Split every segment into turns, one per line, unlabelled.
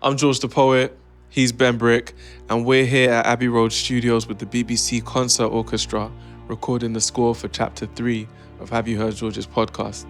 I'm George the Poet, he's Benbrick, and we're here at Abbey Road Studios with the BBC Concert Orchestra recording the score for Chapter 3 of Have You Heard George's podcast.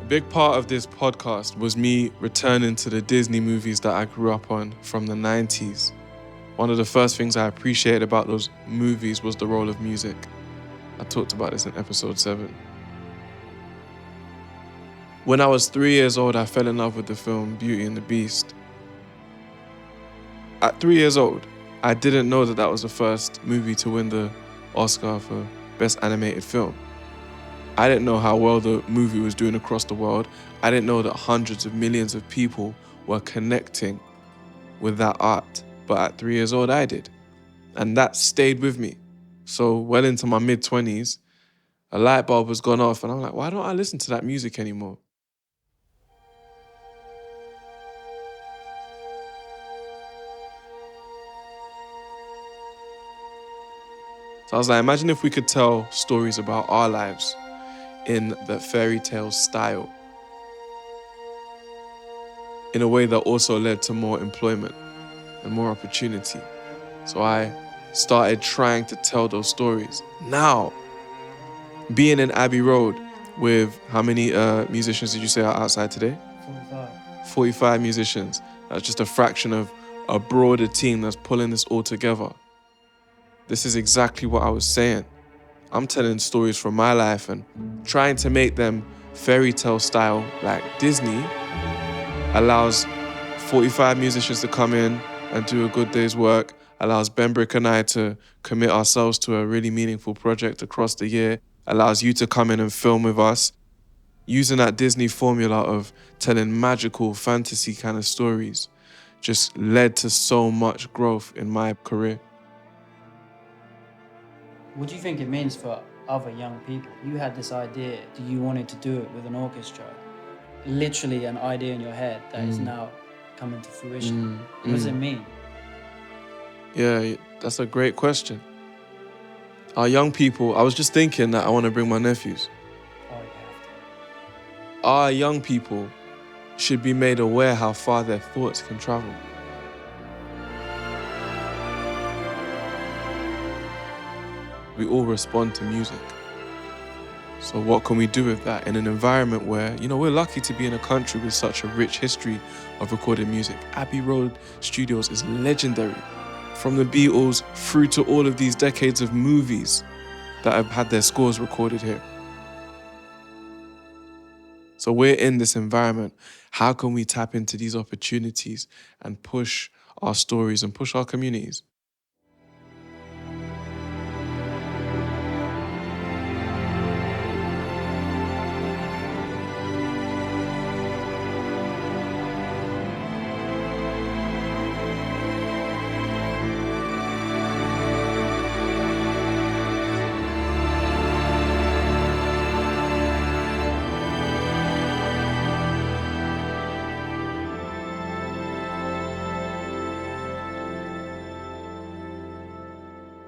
A big part of this podcast was me returning to the Disney movies that I grew up on from the 90s. One of the first things I appreciated about those movies was the role of music. I talked about this in episode 7. When I was 3 years old, I fell in love with the film Beauty and the Beast. At 3 years old, I didn't know that was the first movie to win the Oscar for Best Animated Film. I didn't know how well the movie was doing across the world. I didn't know that hundreds of millions of people were connecting with that art. But at 3 years old, I did. And that stayed with me. So well into my mid-20s, a light bulb has gone off and I'm like, why don't I listen to that music anymore? So I was like, imagine if we could tell stories about our lives in the fairy tale style, in a way that also led to more employment and more opportunity. So I started trying to tell those stories. Now, being in Abbey Road with how many musicians did you say are outside today? 45 musicians. That's just a fraction of a broader team that's pulling this all together. This is exactly what I was saying. I'm telling stories from my life and trying to make them fairy tale style like Disney allows 45 musicians to come in and do a good day's work, allows Benbrick and I to commit ourselves to a really meaningful project across the year, allows you to come in and film with us, using that Disney formula of telling magical fantasy kind of stories just led to so much growth in my career.
What do you think it means for other young people? You had this idea that you wanted to do it with an orchestra. Literally an idea in your head that is now coming to fruition. What does it mean?
Yeah, that's a great question. Our young people, I was just thinking that I want to bring my nephews.
Oh, you have to.
Our young people should be made aware how far their thoughts can travel. We all respond to music. So what can we do with that in an environment where, we're lucky to be in a country with such a rich history of recorded music. Abbey Road Studios is legendary. From the Beatles through to all of these decades of movies that have had their scores recorded here. So we're in this environment. How can we tap into these opportunities and push our stories and push our communities?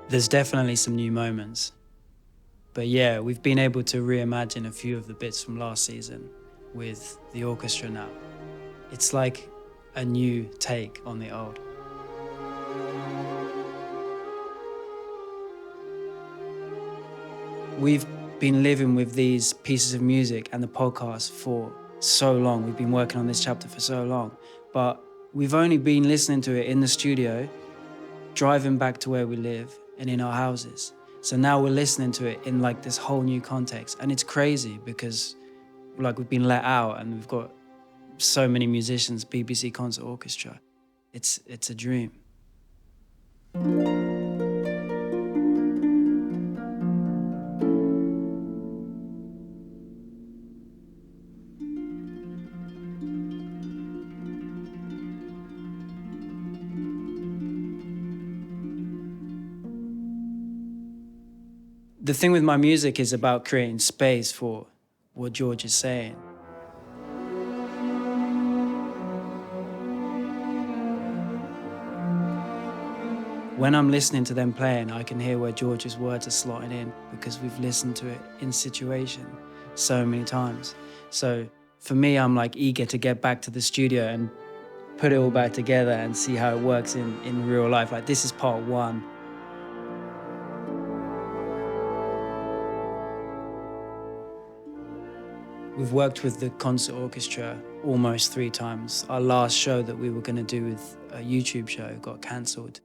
There's definitely some new moments. But yeah, we've been able to reimagine a few of the bits from last season with the orchestra now. It's like a new take on the old. We've been living with these pieces of music and the podcast for so long. We've been working on this chapter for so long, but we've only been listening to it in the studio, driving back to where we live and in our houses. So now we're listening to it in like this whole new context. And it's crazy because like we've been let out and we've got so many musicians, BBC Concert Orchestra. It's a dream. The thing with my music is about creating space for what George is saying. When I'm listening to them playing, I can hear where George's words are slotting in because we've listened to it in situation so many times. So for me, I'm like eager to get back to the studio and put it all back together and see how it works in real life. Like this is part one. We've worked with the concert orchestra almost 3 times. Our last show that we were going to do with a YouTube show got cancelled.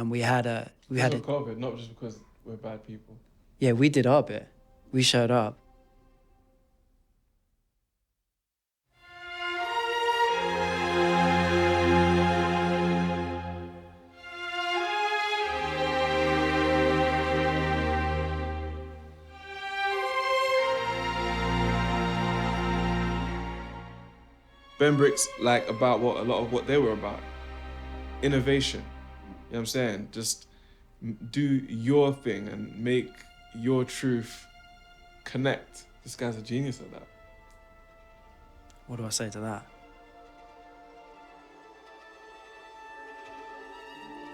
We had a
COVID, not just because we're bad people.
Yeah, we did our bit. We showed up.
Benbrick's like about what a lot of what they were about. Innovation. You know what I'm saying? Just do your thing and make your truth connect. This guy's a genius at that.
What do I say to that?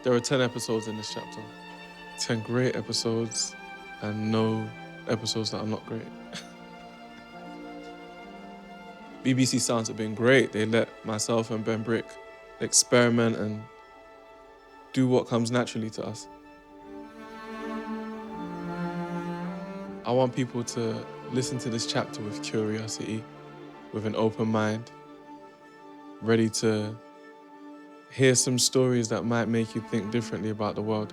There are 10 episodes in this chapter. 10 great episodes and no episodes that are not great. BBC Sounds have been great. They let myself and Benbrick experiment and do what comes naturally to us. I want people to listen to this chapter with curiosity, with an open mind, ready to hear some stories that might make you think differently about the world.